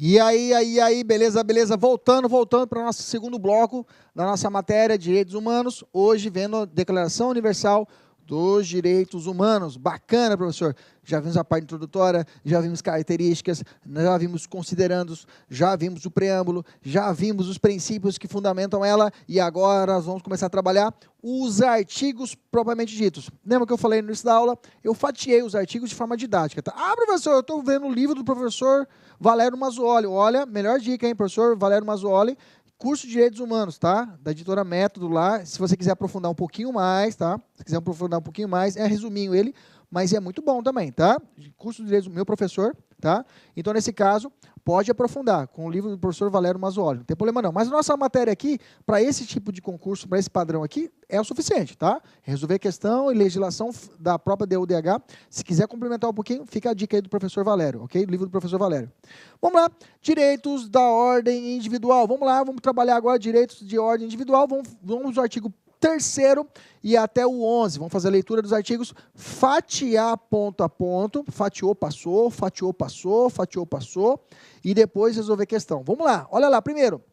E aí, beleza, beleza. Voltando para o nosso segundo bloco da nossa matéria, Direitos Humanos. Hoje, vendo a Declaração Universal dos Direitos Humanos. Bacana, professor. Já vimos a parte introdutória, já vimos características, já vimos considerandos, já vimos o preâmbulo, já vimos os princípios que fundamentam ela, e agora nós vamos começar a trabalhar os artigos propriamente ditos. Lembra que eu falei no início da aula? Eu fatiei os artigos de forma didática. Tá? Ah, professor, eu estou vendo o livro do professor Valério Mazzuoli. Olha, melhor dica, hein, professor Valério Mazzuoli. Curso de Direitos Humanos, tá? Da editora Método lá. Se você quiser aprofundar um pouquinho mais, tá? Se quiser aprofundar um pouquinho mais, é resuminho ele, mas é muito bom também, tá? Curso de Direitos, meu professor, tá? Então, nesse caso, pode aprofundar com o livro do professor Valério Mazzuoli. Não tem problema não. Mas a nossa matéria aqui, para esse tipo de concurso, para esse padrão aqui, é o suficiente, tá? Resolver questão e legislação da própria DUDH. Se quiser complementar um pouquinho, fica a dica aí do professor Valério, ok? O livro do professor Valério. Vamos lá. Direitos da ordem individual. Vamos lá, vamos trabalhar agora direitos de ordem individual. Vamos ao artigo 3º e até o 11. Vamos fazer a leitura dos artigos, fatiar ponto a ponto, fatiou, passou, fatiou, passou, fatiou, passou, e depois resolver a questão. Vamos lá, olha lá, primeiro,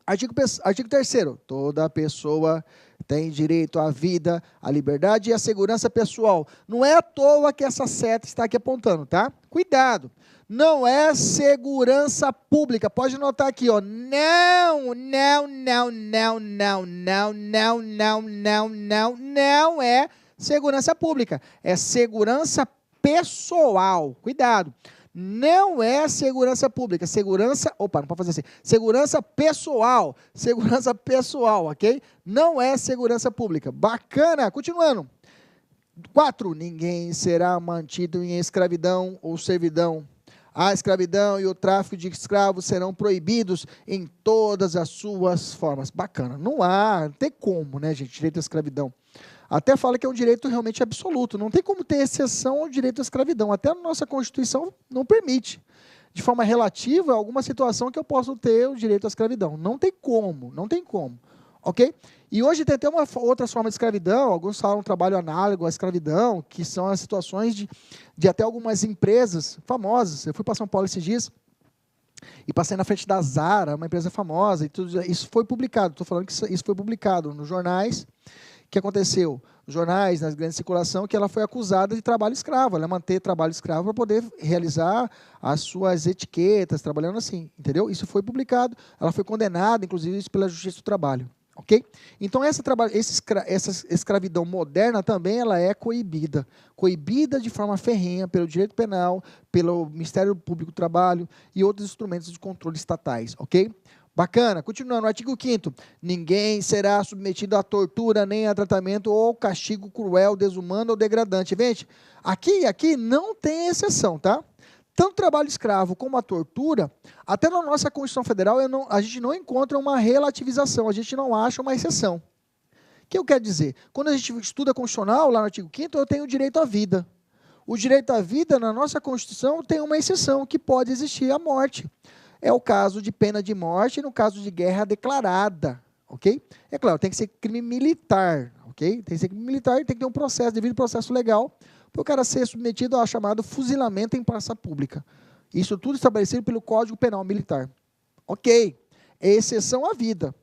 artigo 3º, toda pessoa tem direito à vida, à liberdade e à segurança pessoal. Não é à toa que essa seta está aqui apontando, tá? Cuidado. Não é segurança pública. Pode anotar aqui, ó. Não é segurança pública. É segurança pessoal. Cuidado. Não é segurança pública. Segurança, opa, não pode fazer assim. Segurança pessoal. Segurança pessoal, ok? Não é segurança pública. Bacana. Continuando. 4. Ninguém será mantido em escravidão ou servidão. A escravidão e o tráfico de escravos serão proibidos em todas as suas formas. Bacana. Não tem como, né, gente, direito à escravidão. Até fala que é um direito realmente absoluto. Não tem como ter exceção ao direito à escravidão. Até a nossa Constituição não permite. De forma relativa, alguma situação que eu possa ter o direito à escravidão. Não tem como, não tem como. Ok? E hoje tem até outras formas de escravidão, alguns falam trabalho análogo à escravidão, que são as situações de até algumas empresas famosas. Eu fui para São Paulo esses dias e passei na frente da Zara, uma empresa famosa, e tudo isso foi publicado. Estou falando que isso foi publicado nos jornais. O que aconteceu? Nos jornais, na grande circulação, que ela foi acusada de trabalho escravo. Ela manter trabalho escravo para poder realizar as suas etiquetas, trabalhando assim, entendeu? Isso foi publicado. Ela foi condenada, inclusive, isso pela Justiça do Trabalho. Ok? Então, essa escravidão moderna também ela é coibida. Coibida de forma ferrenha pelo direito penal, pelo Ministério Público do Trabalho e outros instrumentos de controle estatais. Ok? Bacana. Continuando, artigo 5º. Ninguém será submetido à tortura, nem a tratamento ou castigo cruel, desumano ou degradante. Gente, aqui não tem exceção, tá? Tanto o trabalho escravo como a tortura, até na nossa Constituição Federal, a gente não encontra uma relativização, a gente não acha uma exceção. O que eu quero dizer? Quando a gente estuda constitucional, lá no artigo 5º, eu tenho o direito à vida. O direito à vida, na nossa Constituição, tem uma exceção, que pode existir a morte. É o caso de pena de morte e no caso de guerra declarada, ok? É claro, tem que ser crime militar, ok? Tem que ser crime militar e tem que ter um processo, devido processo legal, para o cara ser submetido ao chamado fuzilamento em praça pública. Isso tudo estabelecido pelo Código Penal Militar. Ok, é exceção à vida.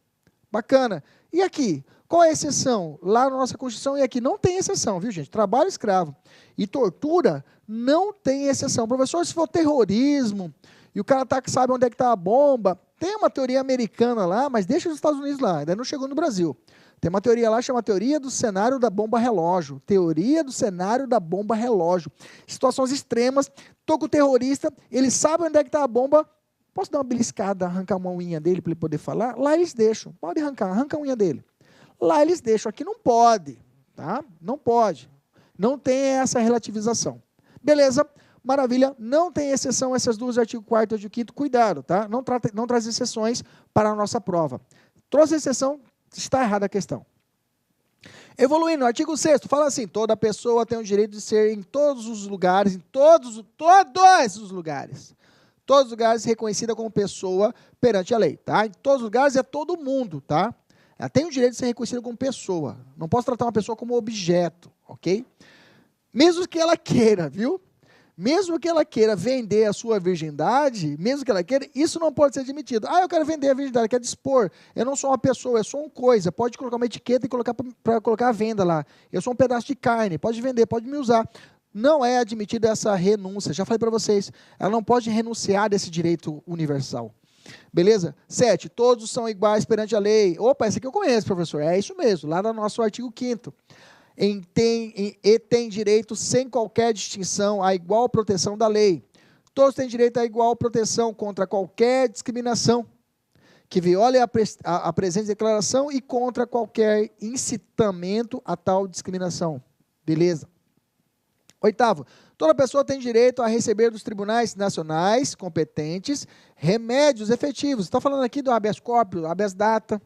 Bacana. E aqui, qual é a exceção? Lá na nossa Constituição e aqui não tem exceção, viu, gente? Trabalho escravo e tortura não tem exceção. Professor, se for terrorismo e o cara sabe onde é que está a bomba, tem uma teoria americana lá, mas deixa os Estados Unidos lá, ainda não chegou no Brasil. Tem uma teoria lá, chama teoria do cenário da bomba relógio. Teoria do cenário da bomba relógio. Situações extremas, estou com o terrorista, ele sabe onde é que está a bomba, posso dar uma beliscada, arrancar uma unha dele para ele poder falar? Lá eles deixam, pode arranca a unha dele. Lá eles deixam, aqui não pode, tá? Não pode. Não tem essa relativização. Beleza? Maravilha, não tem exceção essas duas, artigo 4º e artigo 5º, cuidado, tá? Não traz exceções para a nossa prova. Trouxe exceção, está errada a questão. Evoluindo, artigo 6º, fala assim, toda pessoa tem o direito de ser em todos os lugares, todos os lugares reconhecida como pessoa perante a lei, tá? Em todos os lugares é todo mundo, tá? Ela tem o direito de ser reconhecida como pessoa, não posso tratar uma pessoa como objeto, ok? Mesmo que ela queira, viu? mesmo que ela queira vender a sua virgindade, mesmo que ela queira, isso não pode ser admitido. Eu quero vender a virgindade, eu quero dispor. Eu não sou uma pessoa, eu sou uma coisa. Pode colocar uma etiqueta e colocar para colocar a venda lá. Eu sou um pedaço de carne, pode vender, pode me usar. Não é admitida essa renúncia. Já falei para vocês, ela não pode renunciar desse direito universal. Beleza? 7. Todos são iguais perante a lei. Opa, esse aqui eu conheço, professor. É isso mesmo, lá no nosso artigo 5º. E tem direito sem qualquer distinção à igual proteção da lei. Todos têm direito à igual proteção contra qualquer discriminação que viole a presente declaração e contra qualquer incitamento a tal discriminação. Beleza? 8º, toda pessoa tem direito a receber dos tribunais nacionais competentes remédios efetivos. Está falando aqui do habeas corpus, habeas data,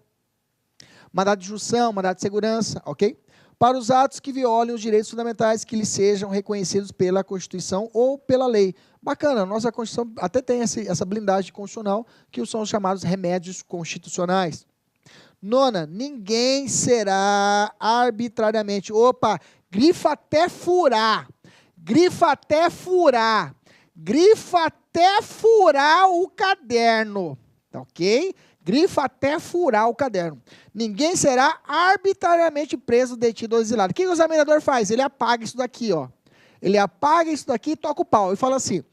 mandado de junção, mandado de segurança, ok? Para os atos que violem os direitos fundamentais que lhes sejam reconhecidos pela Constituição ou pela lei. Bacana, a nossa Constituição até tem essa blindagem constitucional, que são os chamados remédios constitucionais. 9, ninguém será arbitrariamente, grifa até furar, grifa até furar, grifa até furar o caderno, tá ok? Grifa até furar o caderno. Ninguém será arbitrariamente preso, detido ou exilado. O que o examinador faz? Ele apaga isso daqui, ó. Ele apaga isso daqui e toca o pau. E fala assim,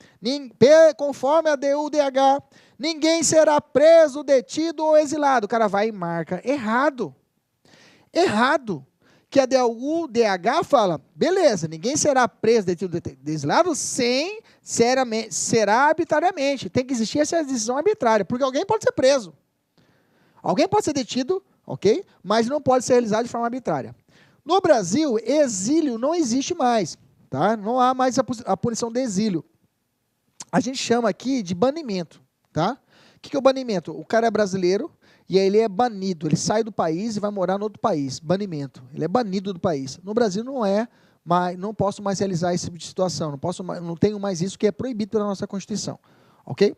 conforme a DUDH, ninguém será preso, detido ou exilado. O cara vai e marca. Errado. Errado. Que a DUDH fala, beleza, ninguém será preso, detido ou exilado será arbitrariamente. Tem que existir essa decisão arbitrária, porque alguém pode ser preso. Alguém pode ser detido, ok? Mas não pode ser realizado de forma arbitrária. No Brasil, exílio não existe mais, tá? Não há mais a punição de exílio. A gente chama aqui de banimento, tá? O que é o banimento? O cara é brasileiro e aí ele é banido, ele sai do país e vai morar no outro país, banimento. Ele é banido do país. No Brasil não posso mais realizar esse tipo de situação, não tenho mais isso que é proibido pela nossa Constituição, ok?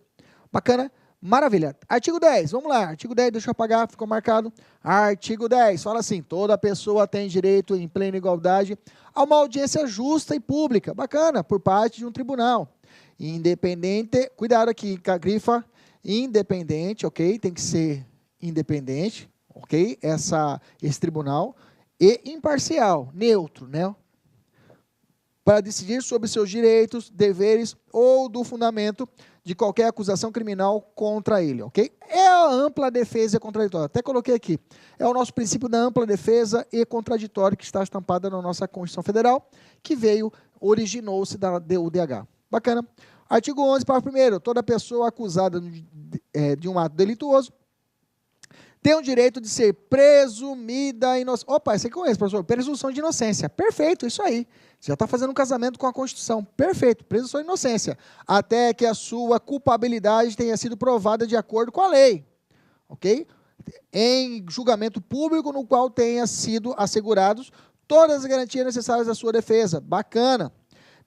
Bacana? Maravilha. Artigo 10, vamos lá. Artigo 10, deixa eu apagar, ficou marcado. Artigo 10, fala assim, toda pessoa tem direito em plena igualdade a uma audiência justa e pública, bacana, por parte de um tribunal. Independente, cuidado aqui, grifa, independente, ok? Tem que ser independente, ok? Esse tribunal, e imparcial, neutro, né? Para decidir sobre seus direitos, deveres ou do fundamento de qualquer acusação criminal contra ele, ok? É a ampla defesa e contraditória. Até coloquei aqui. É o nosso princípio da ampla defesa e contraditória que está estampada na nossa Constituição Federal, que originou-se da DUDH. Bacana. Artigo 11, parágrafo 1º. Toda pessoa acusada de um ato delituoso tem o direito de ser presumida inocente. Opa, esse aqui eu conheço, professor. Presunção de inocência. Perfeito, isso aí. Você já está fazendo um casamento com a Constituição. Perfeito, presunção de inocência. Até que a sua culpabilidade tenha sido provada de acordo com a lei. Ok? Em julgamento público no qual tenha sido assegurados todas as garantias necessárias à sua defesa. Bacana.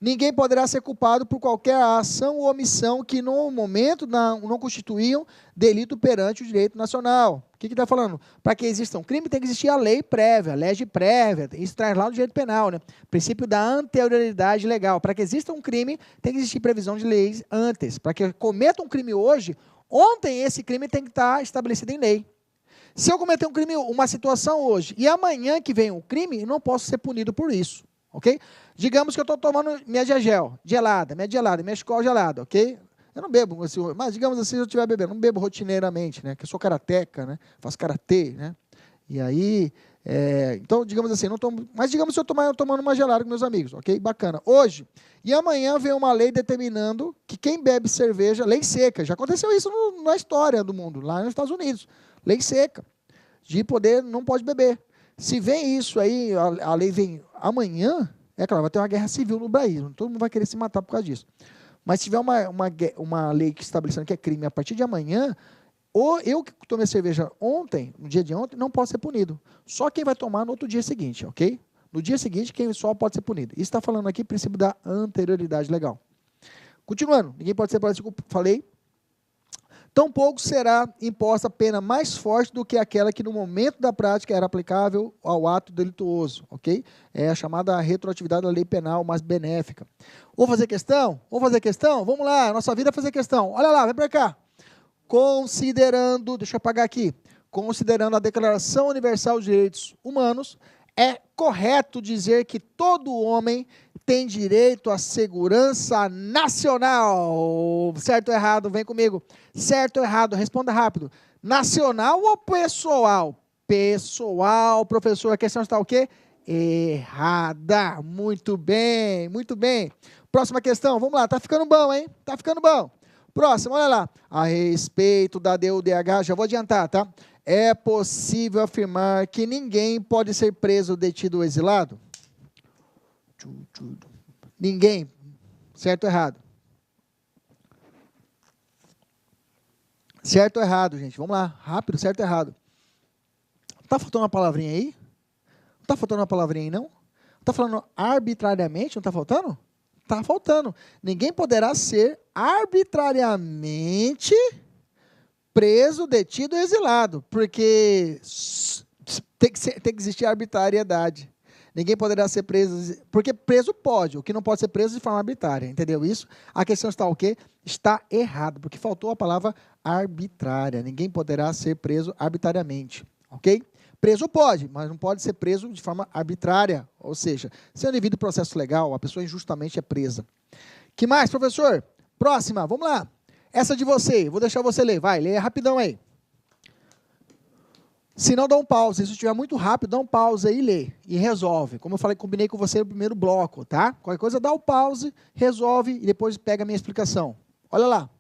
Ninguém poderá ser culpado por qualquer ação ou omissão que no momento não constituíam delito perante o direito nacional. O que está falando? Para que exista um crime, tem que existir a lei prévia, a lege prévia. Isso traz lá no direito penal, né? Princípio da anterioridade legal. Para que exista um crime, tem que existir previsão de leis antes. Para que cometa um crime hoje, ontem esse crime tem que estar estabelecido em lei. Se eu cometer um crime, uma situação hoje, e amanhã que vem um crime, eu não posso ser punido por isso. Ok? Digamos que eu estou tomando minha Diagel, gelada, minha Skol gelada, ok? Eu não bebo, mas digamos assim, se eu estiver bebendo, não bebo rotineiramente, né? Que eu sou karateca, né? Faço karatê, né? E aí, então, digamos assim, não tomo, mas digamos que eu estou tomando uma gelada com meus amigos, ok? Bacana. Hoje, e amanhã vem uma lei determinando que quem bebe cerveja, lei seca, já aconteceu isso na história do mundo, lá nos Estados Unidos, lei seca, de poder, não pode beber. Se vem isso aí, a lei vem amanhã, é claro, vai ter uma guerra civil no Brasil, todo mundo vai querer se matar por causa disso. Mas se tiver uma lei que estabelecendo que é crime a partir de amanhã, ou eu que tomei cerveja ontem, no dia de ontem, não posso ser punido. Só quem vai tomar no outro dia seguinte, ok? No dia seguinte, quem só pode ser punido. Isso está falando aqui o princípio da anterioridade legal. Continuando, ninguém pode ser preso, falei. Tampouco será imposta pena mais forte do que aquela que no momento da prática era aplicável ao ato delituoso, ok? É a chamada retroatividade da lei penal mais benéfica. Vamos fazer questão? Vamos fazer questão? Vamos lá, nossa vida é fazer questão. Olha lá, vem para cá. Considerando, deixa eu apagar aqui, considerando a Declaração Universal de Direitos Humanos, é correto dizer que todo homem tem direito à segurança nacional. Certo ou errado? Vem comigo. Certo ou errado? Responda rápido. Nacional ou pessoal? Pessoal, professor. A questão está o quê? Errada. Muito bem, muito bem. Próxima questão, vamos lá. Tá ficando bom, hein? Tá ficando bom. Próximo, olha lá. A respeito da DUDH, já vou adiantar, tá? É possível afirmar que ninguém pode ser preso, detido ou exilado? Ninguém. Certo ou errado? Certo ou errado, gente? Vamos lá, rápido, certo ou errado? Tá faltando uma palavrinha aí? Não tá faltando uma palavrinha aí, não? Tá falando arbitrariamente, não tá faltando? Tá faltando. Ninguém poderá ser arbitrariamente preso, detido ou exilado, porque tem que existir arbitrariedade. Ninguém poderá ser preso, porque preso pode, o que não pode ser preso de forma arbitrária, entendeu isso? A questão está o quê? Está errado, porque faltou a palavra arbitrária. Ninguém poderá ser preso arbitrariamente, ok? Preso pode, mas não pode ser preso de forma arbitrária, ou seja, sem o devido processo legal, a pessoa injustamente é presa. Que mais, professor? Próxima, vamos lá. Essa de você, vou deixar você ler, vai, lê rapidão aí. Se não, dá um pause. Se estiver muito rápido, dá um pause aí e lê. E resolve. Como eu falei, combinei com você no primeiro bloco, tá? Qualquer coisa, dá o pause, resolve e depois pega a minha explicação. Olha lá.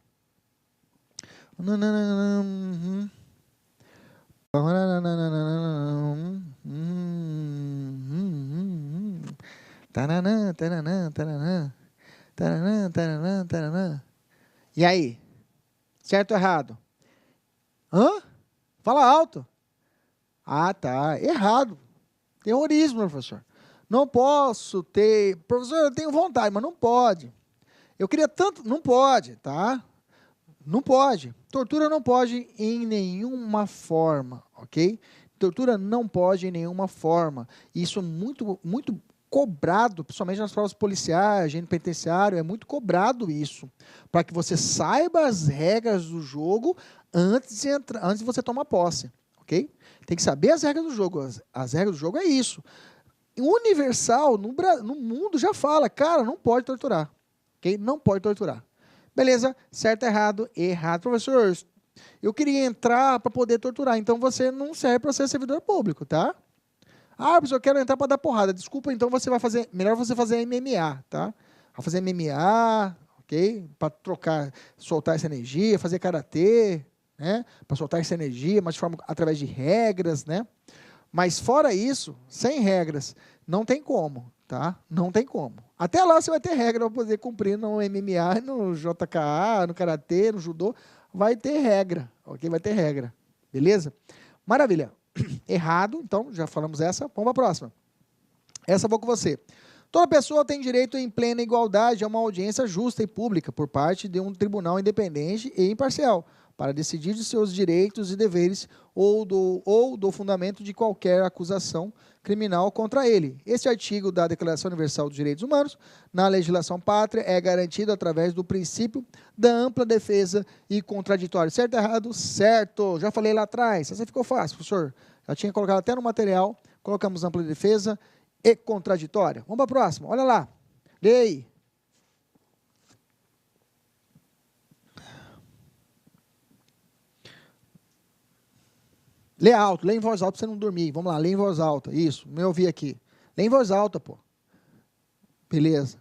E aí? Certo ou errado? Hã? Fala alto. Ah, tá. Errado. Terrorismo, professor. Não posso ter... Professor, eu tenho vontade, mas não pode. Eu queria tanto... Não pode, tá? Não pode. Tortura não pode em nenhuma forma, ok? Tortura não pode em nenhuma forma. Isso é muito cobrado, principalmente nas provas policiais, agente penitenciário, é muito cobrado isso, para que você saiba as regras do jogo antes de você tomar posse, ok? Tem que saber as regras do jogo. As regras do jogo é isso. Universal, no mundo já fala, cara, não pode torturar, ok? Não pode torturar. Beleza, certo, errado, errado. Professor, eu queria entrar para poder torturar, então você não serve para ser servidor público, tá? Ah, professor, eu quero entrar para dar porrada. Desculpa, então você vai fazer, melhor você fazer MMA, tá? Vai fazer MMA, ok? Para trocar, soltar essa energia, fazer karatê, né? Para soltar essa energia, mas de forma, através de regras, né? Mas fora isso, sem regras, não tem como, tá? Não tem como. Até lá você vai ter regra para poder cumprir no MMA, no JKA, no karatê, no judô, vai ter regra, ok? Vai ter regra, beleza? Maravilha. Errado, então, já falamos essa. Vamos para a próxima. Essa eu vou com você. Toda pessoa tem direito em plena igualdade a uma audiência justa e pública por parte de um tribunal independente e imparcial, para decidir de seus direitos e deveres ou do fundamento de qualquer acusação criminal contra ele. Este artigo da Declaração Universal dos Direitos Humanos, na legislação pátria, é garantido através do princípio da ampla defesa e contraditório. Certo ou errado? Certo. Já falei lá atrás. Essa ficou fácil, professor. Já tinha colocado até no material. Colocamos ampla defesa e contraditória. Vamos para a próxima. Olha lá. Lê aí. Lê alto, lê em voz alta para você não dormir. Vamos lá, lê em voz alta. Isso, me ouvir aqui. Lê em voz alta, pô. Beleza.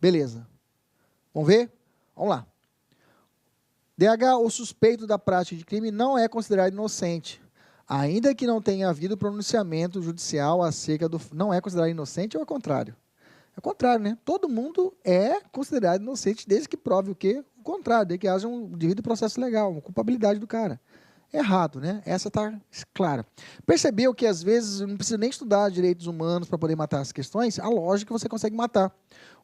Beleza. Vamos ver? Vamos lá. DH, o suspeito da prática de crime não é considerado inocente, ainda que não tenha havido pronunciamento judicial acerca do... Não é considerado inocente ou é o contrário? É o contrário, né? Todo mundo é considerado inocente desde que prove o quê? O contrário, desde que haja um devido processo legal, uma culpabilidade do cara. errado, né? Essa está clara. Percebeu que, às vezes, não precisa nem estudar direitos humanos para poder matar as questões? A lógica você consegue matar.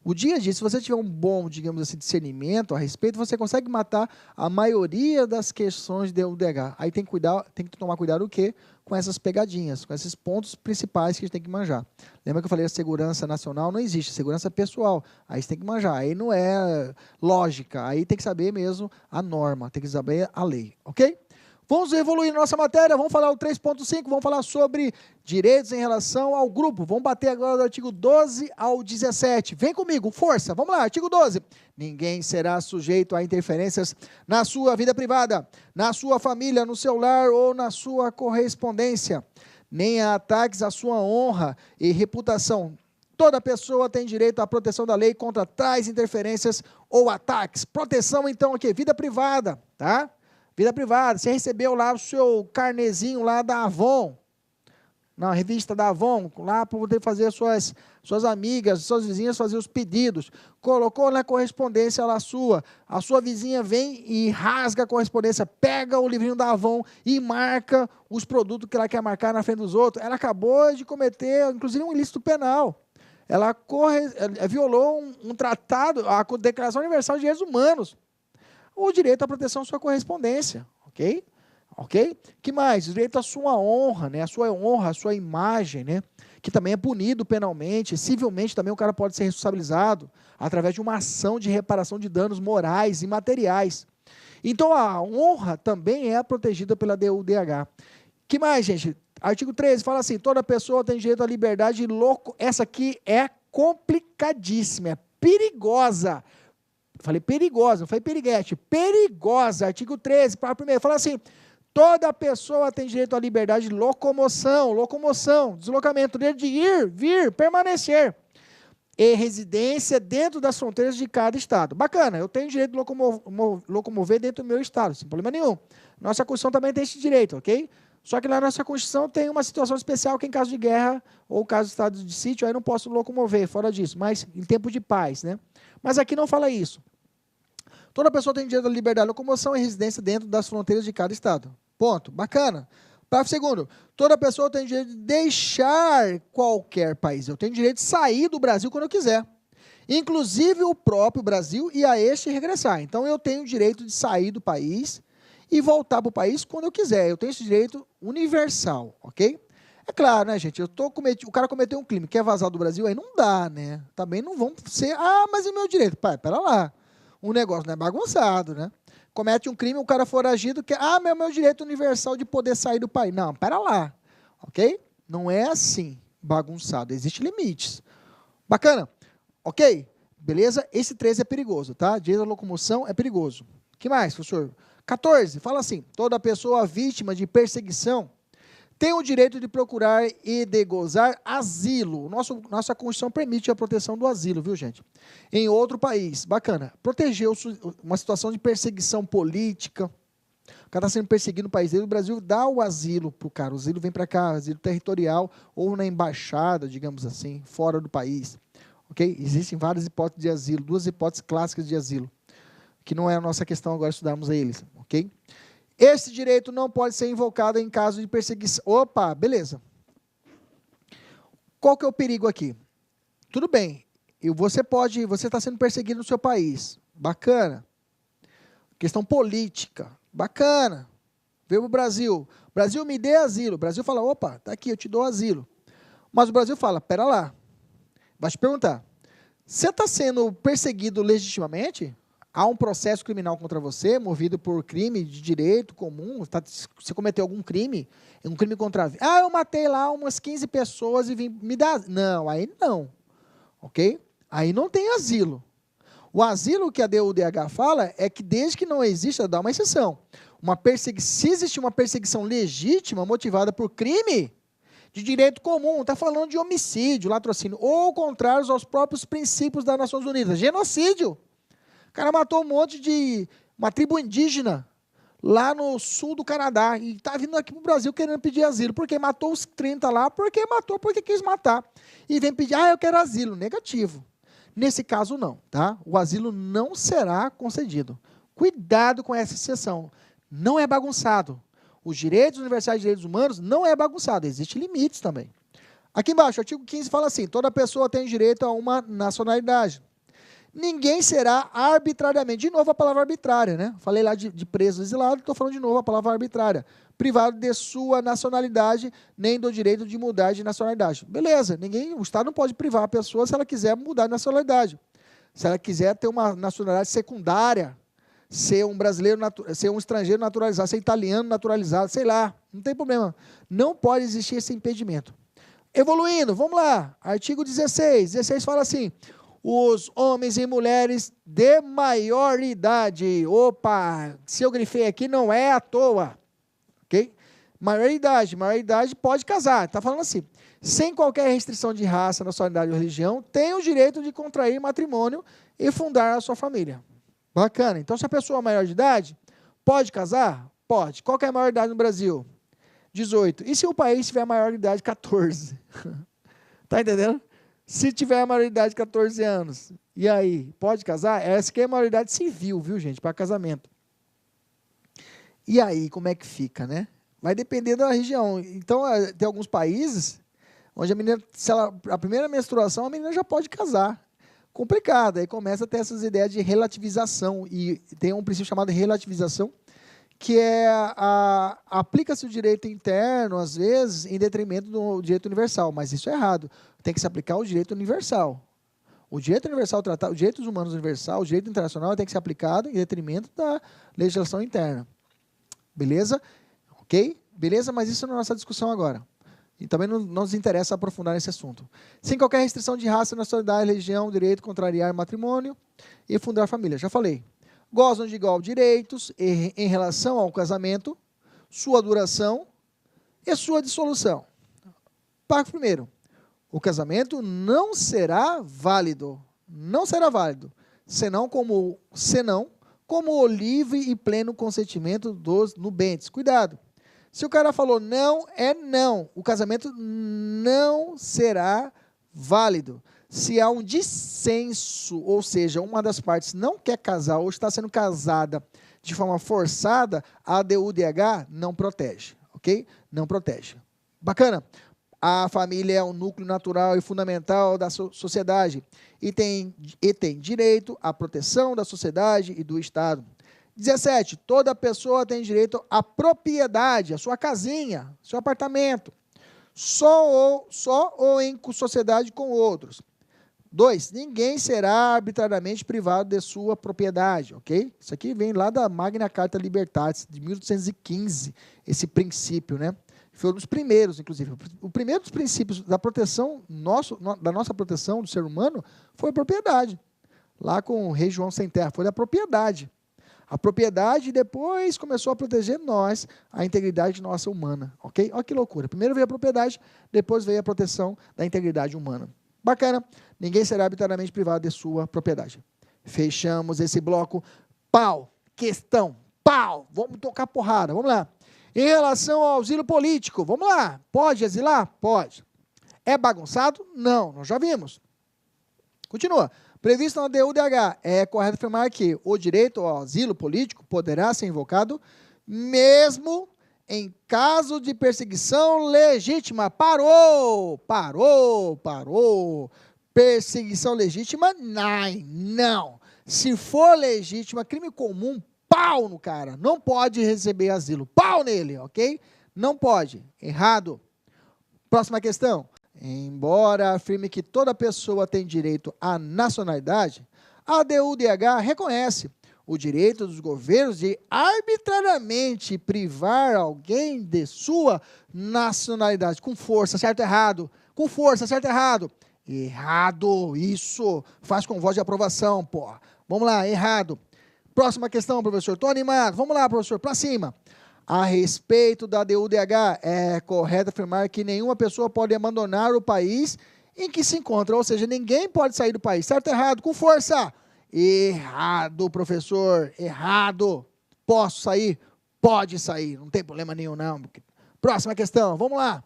O dia a dia, se você tiver um bom, digamos assim, discernimento a respeito, você consegue matar a maioria das questões de UDH. Aí tem que tomar cuidado o quê? Com essas pegadinhas, com esses pontos principais que a gente tem que manjar. Lembra que eu falei a segurança nacional? Não existe, segurança pessoal. Aí você tem que manjar, aí não é lógica, aí tem que saber mesmo a norma, tem que saber a lei, ok? Vamos evoluir na nossa matéria, vamos falar o 3.5, vamos falar sobre direitos em relação ao grupo. Vamos bater agora do artigo 12 ao 17. Vem comigo, força, vamos lá, artigo 12. Ninguém será sujeito a interferências na sua vida privada, na sua família, no seu lar ou na sua correspondência, nem a ataques à sua honra e reputação. Toda pessoa tem direito à proteção da lei contra tais interferências ou ataques. Proteção, então, aqui, vida privada, tá? Vida privada, você recebeu lá o seu carnezinho lá da Avon, na revista da Avon, lá para poder fazer suas amigas, suas vizinhas fazer os pedidos. Colocou na correspondência lá a sua vizinha vem e rasga a correspondência, pega o livrinho da Avon e marca os produtos que ela quer marcar na frente dos outros. Ela acabou de cometer, inclusive, um ilícito penal. Ela violou um tratado, a Declaração Universal de Direitos Humanos. O direito à proteção à sua correspondência, ok? Ok? Que mais? O direito à sua honra, né? A sua imagem, né? Que também é punido penalmente, civilmente também o cara pode ser responsabilizado através de uma ação de reparação de danos morais e materiais. Então, a honra também é protegida pela DUDH. Que mais, gente? Artigo 13 fala assim, toda pessoa tem direito à liberdade Essa aqui é complicadíssima, é perigosa. Falei perigosa, não falei piriguete. Perigosa, artigo 13, parágrafo 1º, fala assim, toda pessoa tem direito à liberdade de locomoção, deslocamento, direito de ir, vir, permanecer, e residência dentro das fronteiras de cada estado. Bacana, eu tenho direito de locomover dentro do meu estado, sem problema nenhum. Nossa Constituição também tem esse direito, ok? Só que lá na nossa Constituição tem uma situação especial que em caso de guerra ou caso de estado de sítio, aí não posso locomover, fora disso, mas em tempo de paz, né? Mas aqui não fala isso. Toda pessoa tem direito à liberdade de locomoção e residência dentro das fronteiras de cada estado. Ponto. Bacana. Parágrafo 2º. Toda pessoa tem direito de deixar qualquer país. Eu tenho direito de sair do Brasil quando eu quiser. Inclusive o próprio Brasil e a este regressar. Então eu tenho o direito de sair do país e voltar para o país quando eu quiser. Eu tenho esse direito universal, ok? É claro, né, gente? O cara cometeu um crime, quer vazar do Brasil, aí não dá, né? Também não vão ser, mas e o meu direito? Pai, pera lá. O negócio não é bagunçado, né? Comete um crime, o cara foragido, quer, meu direito universal de poder sair do país. Não, pera lá, ok? Não é assim, bagunçado. Existem limites. Bacana? Ok? Beleza? Esse 13 é perigoso, tá? Direito à locomoção é perigoso. O que mais, professor? 14, fala assim, toda pessoa vítima de perseguição tem o direito de procurar e de gozar asilo. Nossa Constituição permite a proteção do asilo, viu, gente? Em outro país. Bacana. Protegeu uma situação de perseguição política. O cara está sendo perseguido no país dele, o Brasil dá o asilo para o cara. O asilo vem para cá, asilo territorial ou na embaixada, digamos assim, fora do país. Ok? Existem várias hipóteses de asilo, 2 hipóteses clássicas de asilo, que não é a nossa questão agora estudarmos eles. Ok? Esse direito não pode ser invocado em caso de perseguição. Opa, beleza. Qual que é o perigo aqui? Tudo bem, você está sendo perseguido no seu país. Bacana. Questão política. Bacana. Veio para o Brasil. Brasil, me dê asilo. O Brasil fala, opa, está aqui, eu te dou asilo. Mas o Brasil fala, pera lá. Vai te perguntar, você está sendo perseguido legitimamente? Há um processo criminal contra você, movido por crime de direito comum, você cometeu algum crime, um crime contra a vida. Eu matei lá umas 15 pessoas e vim me dar... Não, aí não, ok? Aí não tem asilo. O asilo que a DUDH fala é que desde que não exista, dá uma exceção. Se existe uma perseguição legítima, motivada por crime de direito comum, está falando de homicídio, latrocínio, ou contrários aos próprios princípios das Nações Unidas, genocídio. O cara matou uma tribo indígena lá no sul do Canadá e está vindo aqui para o Brasil querendo pedir asilo, porque matou os 30 lá, porque quis matar. E vem pedir, eu quero asilo. Negativo. Nesse caso, não, tá? O asilo não será concedido. Cuidado com essa exceção. Não é bagunçado. os direitos universais e direitos humanos não é bagunçado, existem limites também. Aqui embaixo, o artigo 15 fala assim, toda pessoa tem direito a uma nacionalidade. Ninguém será arbitrariamente, de novo a palavra arbitrária, né? Falei lá de preso exilado, estou falando de novo a palavra arbitrária. Privado de sua nacionalidade, nem do direito de mudar de nacionalidade. Beleza, o Estado não pode privar a pessoa se ela quiser mudar de nacionalidade. Se ela quiser ter uma nacionalidade secundária, ser um brasileiro, ser um estrangeiro naturalizado, ser italiano naturalizado, sei lá, não tem problema. Não pode existir esse impedimento. Evoluindo, vamos lá, artigo 16. 16 fala assim, os homens e mulheres de maior idade. Opa, se eu grifei aqui não é à toa. Ok? Maior idade pode casar. Está falando assim, sem qualquer restrição de raça, nacionalidade ou religião, tem o direito de contrair matrimônio e fundar a sua família. Bacana. Então, se a pessoa é maior de idade, pode casar? Pode. Qual que é a maior idade no Brasil? 18. E se o país tiver a maior idade? 14. Está entendendo? Se tiver a maioridade de 14 anos, e aí, pode casar? Essa aqui é a maioridade civil, viu, gente, para casamento. E aí, como é que fica, né? Vai depender da região. Então, tem alguns países onde a menina, a primeira menstruação, a menina já pode casar. Complicado, aí começa a ter essas ideias de relativização, e tem um princípio chamado relativização, que é aplica-se o direito interno, às vezes, em detrimento do direito universal, mas isso é errado. Tem que se aplicar o direito universal. O direito universal, os direitos humanos universal, o direito internacional tem que ser aplicado em detrimento da legislação interna. Beleza? Ok? Beleza? Mas isso não é nossa discussão agora. E também não nos interessa aprofundar nesse assunto. Sem qualquer restrição de raça, nacionalidade, religião, direito, contrariar matrimônio e fundar família. Já falei. Gozam de igual direitos em relação ao casamento, sua duração e sua dissolução. Parágrafo 1º. O casamento não será válido, senão como o livre e pleno consentimento dos nubentes. Cuidado. Se o cara falou não, é não. O casamento não será válido. Se há um dissenso, ou seja, uma das partes não quer casar ou está sendo casada de forma forçada, a ADU-DH não protege, ok? Não protege. Bacana? A família é um núcleo natural e fundamental da sociedade e tem direito à proteção da sociedade e do Estado. 17. Toda pessoa tem direito à propriedade, à sua casinha, seu apartamento, só ou em sociedade com outros. 2. Ninguém será arbitrariamente privado de sua propriedade, ok? Isso aqui vem lá da Magna Carta Libertatis, de 1815, esse princípio, né? Foi um dos primeiros, inclusive. O primeiro dos princípios da proteção, da nossa proteção do ser humano, foi a propriedade. Lá com o rei João Sem Terra, foi da propriedade. A propriedade depois começou a proteger nós, a integridade nossa humana, ok? Olha que loucura. Primeiro veio a propriedade, depois veio a proteção da integridade humana. Bacana. Ninguém será arbitrariamente privado de sua propriedade. Fechamos esse bloco. Pau. Questão. Pau. Vamos tocar porrada. Vamos lá. Em relação ao asilo político, vamos lá. Pode exilar? Pode. É bagunçado? Não. Nós já vimos. Continua. Previsto na DU-DH, é correto afirmar que o direito ao asilo político poderá ser invocado mesmo em caso de perseguição legítima. Parou! Perseguição legítima, não. Se for legítima, crime comum, pau no cara. Não pode receber asilo. Pau nele, ok? Não pode. Errado. Próxima questão. Embora afirme que toda pessoa tem direito à nacionalidade, a ADU-DH reconhece o direito dos governos de arbitrariamente privar alguém de sua nacionalidade. Com força, certo ou errado? Com força, certo ou errado? Errado, isso. Faz com voz de aprovação, pô. Vamos lá, errado. Próxima questão, professor. Estou animado. Vamos lá, professor, para cima. A respeito da ADU-DH, é correto afirmar que nenhuma pessoa pode abandonar o país em que se encontra, ou seja, ninguém pode sair do país, certo ou errado? Com força! Errado, professor, errado. Posso sair? Pode sair, não tem problema nenhum, não. Próxima questão, vamos lá.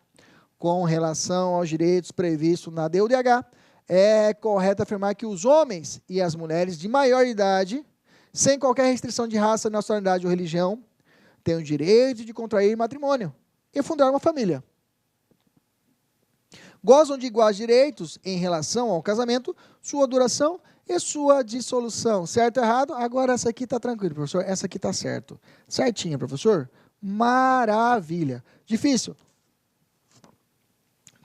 Com relação aos direitos previstos na ADU-DH, é correto afirmar que os homens e as mulheres de maior idade, sem qualquer restrição de raça, nacionalidade ou religião, têm o direito de contrair matrimônio e fundar uma família. Gozam de iguais direitos em relação ao casamento, sua duração e sua dissolução. Certo ou errado? Agora essa aqui está tranquilo, professor. Essa aqui está certo. Certinha, professor? Maravilha. Difícil?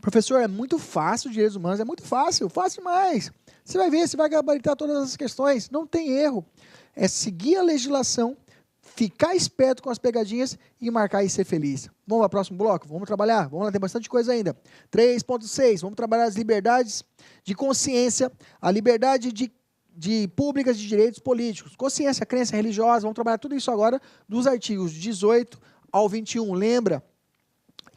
Professor, é muito fácil, direitos humanos, é muito fácil, fácil demais. Você vai ver, você vai gabaritar todas as questões, não tem erro. É seguir a legislação, ficar esperto com as pegadinhas e marcar e ser feliz. Vamos para o próximo bloco? Vamos trabalhar? Vamos lá, tem bastante coisa ainda. 3.6, vamos trabalhar as liberdades de consciência, a liberdade de públicas de direitos políticos, consciência, crença religiosa, vamos trabalhar tudo isso agora dos artigos 18 ao 21. Lembra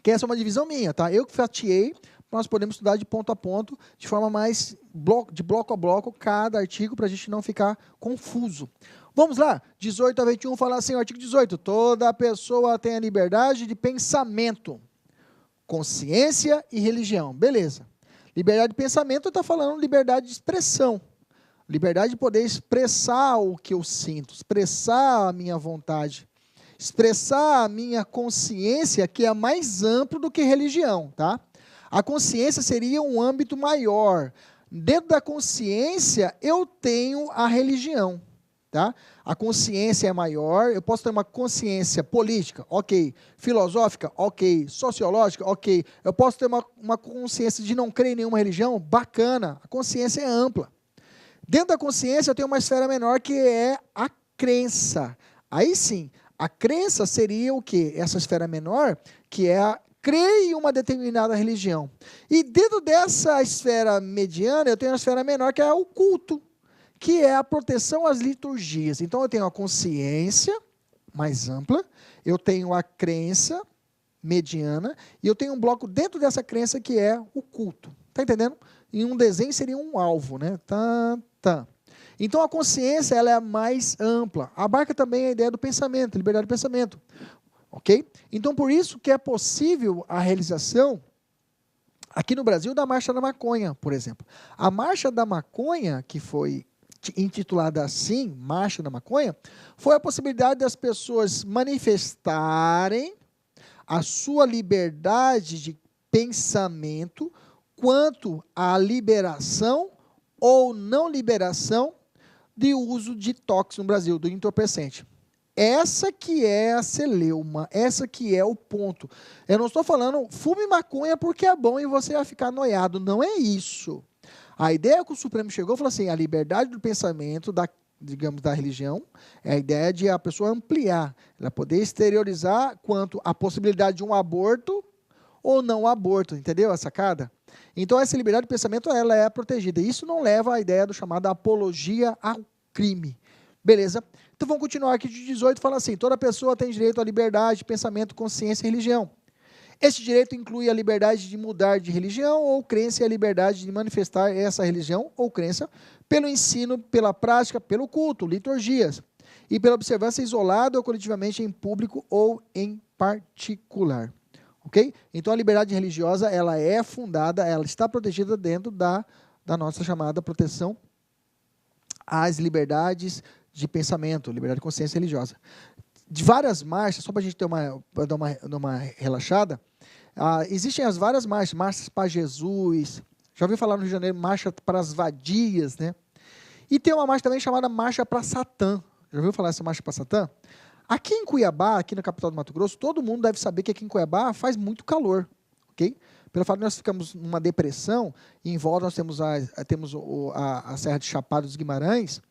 que essa é uma divisão minha, tá? Eu que fatiei, nós podemos estudar de ponto a ponto, de forma mais de bloco a bloco, cada artigo, para a gente não ficar confuso. Vamos lá, 18 a 21 fala assim, o artigo 18, toda pessoa tem a liberdade de pensamento, consciência e religião. Beleza. Liberdade de pensamento está falando liberdade de expressão, liberdade de poder expressar o que eu sinto, expressar a minha vontade, expressar a minha consciência, que é mais amplo do que religião, tá? A consciência seria um âmbito maior. Dentro da consciência, eu tenho a religião, tá? A consciência é maior, eu posso ter uma consciência política, ok. Filosófica, ok. Sociológica, ok. Eu posso ter uma consciência de não crer em nenhuma religião, bacana. A consciência é ampla. Dentro da consciência, eu tenho uma esfera menor, que é a crença. Aí sim, a crença seria o quê? Essa esfera menor, que é a crer em uma determinada religião. E dentro dessa esfera mediana, eu tenho a esfera menor, que é o culto, que é a proteção às liturgias. Então, eu tenho a consciência mais ampla, eu tenho a crença mediana, e eu tenho um bloco dentro dessa crença, que é o culto. Está entendendo? Em um desenho seria um alvo, né? Então, a consciência ela é a mais ampla. Abarca também a ideia do pensamento, liberdade de pensamento. Ok? Então, por isso que é possível a realização, aqui no Brasil, da Marcha da Maconha, por exemplo. A Marcha da Maconha, que foi intitulada assim, Marcha da Maconha, foi a possibilidade das pessoas manifestarem a sua liberdade de pensamento quanto à liberação ou não liberação de uso de tóxicos no Brasil, do entorpecente. Essa que é a celeuma, essa que é o ponto. Eu não estou falando, fume maconha porque é bom e você vai ficar noiado. Não é isso. A ideia que o Supremo chegou, falou assim, a liberdade do pensamento, digamos, da religião, é a ideia de a pessoa ampliar, ela poder exteriorizar quanto à possibilidade de um aborto ou não aborto, entendeu a sacada? Então, essa liberdade de pensamento, ela é protegida. Isso não leva à ideia do chamado apologia ao crime. Beleza? Então, vamos continuar aqui de 18, fala assim, toda pessoa tem direito à liberdade de pensamento, consciência e religião. Este direito inclui a liberdade de mudar de religião ou crença e a liberdade de manifestar essa religião ou crença pelo ensino, pela prática, pelo culto, liturgias, e pela observância isolada ou coletivamente em público ou em particular. Ok? Então, a liberdade religiosa, ela é fundada, ela está protegida dentro da nossa chamada proteção às liberdades de pensamento, liberdade de consciência religiosa. De várias marchas, só para a gente dar uma relaxada, existem as várias marchas, marchas para Jesus, já ouviu falar no Rio de Janeiro, marcha para as vadias, né? E tem uma marcha também chamada Marcha para Satã. Já ouviu falar dessa Marcha para Satã? Aqui em Cuiabá, aqui na capital do Mato Grosso, todo mundo deve saber que aqui em Cuiabá faz muito calor, ok? Pelo fato de nós ficamos numa depressão, e em volta nós temos a Serra de Chapada dos Guimarães,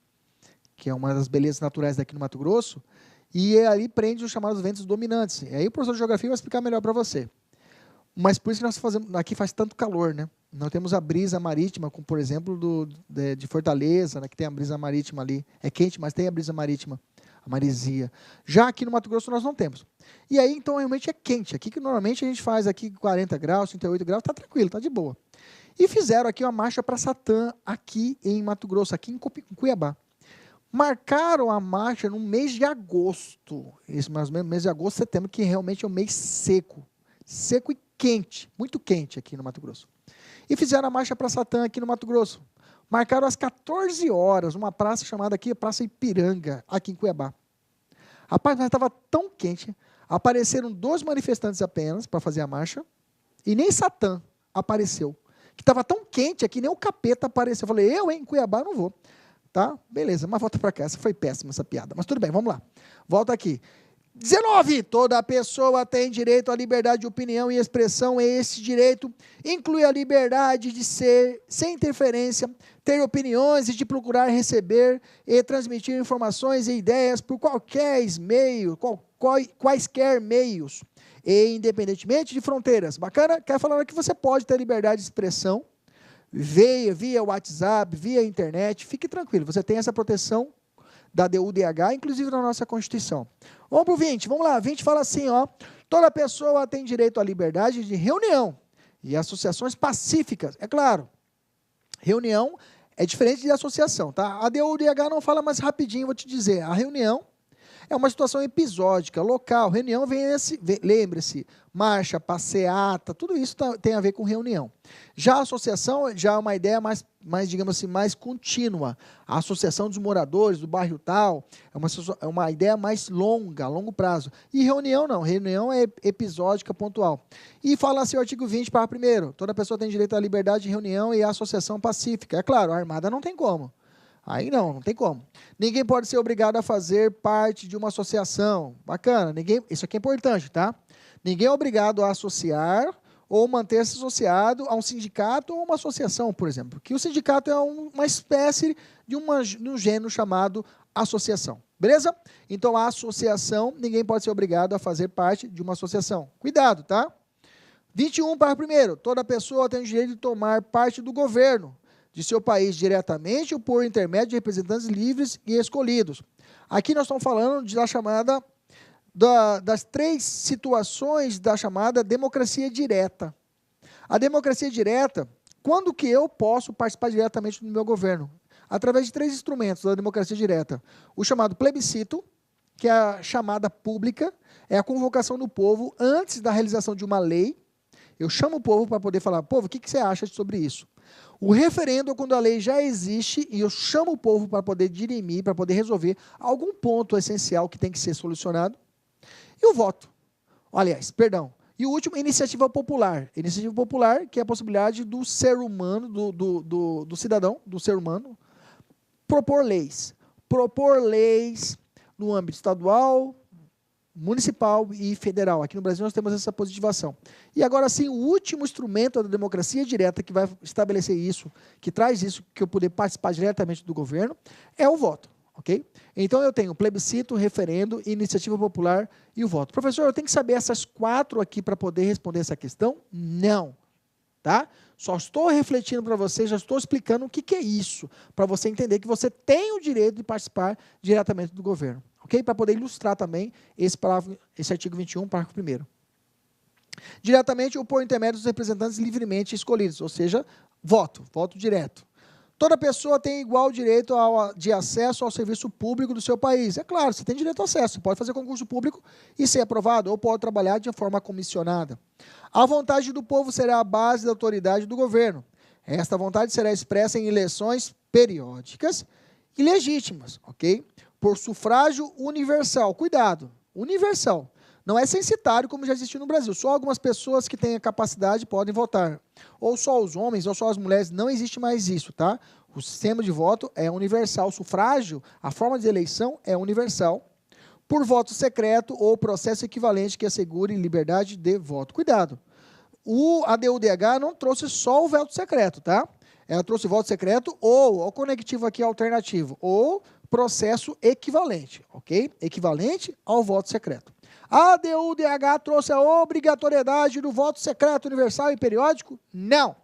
que é uma das belezas naturais daqui no Mato Grosso, e ali prende os chamados ventos dominantes. E aí o professor de geografia vai explicar melhor para você. Mas por isso que nós fazemos, aqui faz tanto calor, né? Nós temos a brisa marítima, como por exemplo de Fortaleza, né, que tem a brisa marítima ali. É quente, mas tem a brisa marítima, a maresia. Já aqui no Mato Grosso nós não temos. E aí, então, realmente é quente. Aqui que normalmente a gente faz aqui 40 graus, 38 graus, está tranquilo, está de boa. E fizeram aqui uma marcha para Satã, aqui em Mato Grosso, aqui em Cuiabá. Marcaram a marcha no mês de agosto, esse mais ou menos mês de agosto, setembro, que realmente é um mês seco e quente, muito quente aqui no Mato Grosso. E fizeram a marcha para Satã aqui no Mato Grosso. Marcaram às 14 horas, uma praça chamada aqui Praça Ipiranga, aqui em Cuiabá. Rapaz, mas estava tão quente, apareceram 2 manifestantes apenas para fazer a marcha, e nem Satã apareceu. Que estava tão quente aqui, nem o capeta apareceu. Eu falei, em Cuiabá não vou. Tá? Beleza, mas volta para cá. Essa foi péssima, essa piada. Mas tudo bem, vamos lá. Volta aqui. 19. Toda pessoa tem direito à liberdade de opinião e expressão, e esse direito inclui a liberdade de ser, sem interferência, ter opiniões e de procurar receber e transmitir informações e ideias por quaisquer meios, e independentemente de fronteiras. Bacana? Quer falar que você pode ter liberdade de expressão via WhatsApp, via internet. Fique tranquilo, você tem essa proteção da DUDH, inclusive na nossa Constituição. Vamos para o 20, vamos lá. 20 fala assim, toda pessoa tem direito à liberdade de reunião e associações pacíficas. É claro, reunião é diferente de associação, tá? A DUDH não fala, mais rapidinho, vou te dizer. A reunião é uma situação episódica, local. Reunião lembre-se, marcha, passeata, tudo isso tem a ver com reunião. Já a associação já é uma ideia mais, digamos assim, mais contínua. A associação dos moradores do bairro tal é uma ideia mais longa, a longo prazo. E reunião não, reunião é episódica, pontual. E fala assim o artigo 20, parágrafo 1º, toda pessoa tem direito à liberdade de reunião e à associação pacífica. É claro, a armada não tem como. Aí não tem como. Ninguém pode ser obrigado a fazer parte de uma associação. Bacana, isso aqui é importante, tá? Ninguém é obrigado a associar ou manter-se associado a um sindicato ou uma associação, por exemplo. Porque o sindicato é uma espécie de um gênero chamado associação. Beleza? Então, a associação, ninguém pode ser obrigado a fazer parte de uma associação. Cuidado, tá? 21, parágrafo 1º. Toda pessoa tem o direito de tomar parte do governo de seu país diretamente ou por intermédio de representantes livres e escolhidos. Aqui nós estamos falando das 3 situações da chamada democracia direta. A democracia direta, quando que eu posso participar diretamente do meu governo? Através de 3 instrumentos da democracia direta. O chamado plebiscito, que é a chamada pública, é a convocação do povo antes da realização de uma lei. Eu chamo o povo para poder falar, povo, o que você acha sobre isso? O referendo é quando a lei já existe e eu chamo o povo para poder dirimir, para poder resolver algum ponto essencial que tem que ser solucionado. E o voto. Aliás, perdão. E o último, iniciativa popular. Iniciativa popular, que é a possibilidade do ser humano, do cidadão, do ser humano, propor leis. Propor leis no âmbito estadual, municipal e federal. Aqui no Brasil nós temos essa positivação. E agora sim, o último instrumento da democracia direta que vai estabelecer isso, que traz isso, que eu poder participar diretamente do governo, é o voto. Ok? Então eu tenho plebiscito, referendo, iniciativa popular e o voto. Professor, eu tenho que saber essas 4 aqui para poder responder essa questão? Não. Tá? Só estou refletindo para você, já estou explicando o que é isso, para você entender que você tem o direito de participar diretamente do governo. Ok? Para poder ilustrar também esse artigo 21, parágrafo 1º. Diretamente ou por intermédio dos representantes livremente escolhidos, ou seja, voto direto. Toda pessoa tem igual direito de acesso ao serviço público do seu país. É claro, você tem direito ao acesso, você pode fazer concurso público e ser aprovado, ou pode trabalhar de forma comissionada. A vontade do povo será a base da autoridade do governo. Esta vontade será expressa em eleições periódicas e legítimas, ok? Por sufrágio universal. Cuidado, universal. Não é censitário, como já existiu no Brasil. Só algumas pessoas que têm a capacidade podem votar. Ou só os homens, ou só as mulheres. Não existe mais isso, tá? O sistema de voto é universal. O sufrágio, a forma de eleição é universal. Por voto secreto ou processo equivalente que assegure liberdade de voto. Cuidado. A DUDH não trouxe só o voto secreto, tá? Ela trouxe voto secreto ou, o conectivo aqui alternativo, ou processo equivalente, ok? Equivalente ao voto secreto. A DUDH trouxe a obrigatoriedade do voto secreto universal e periódico? Não.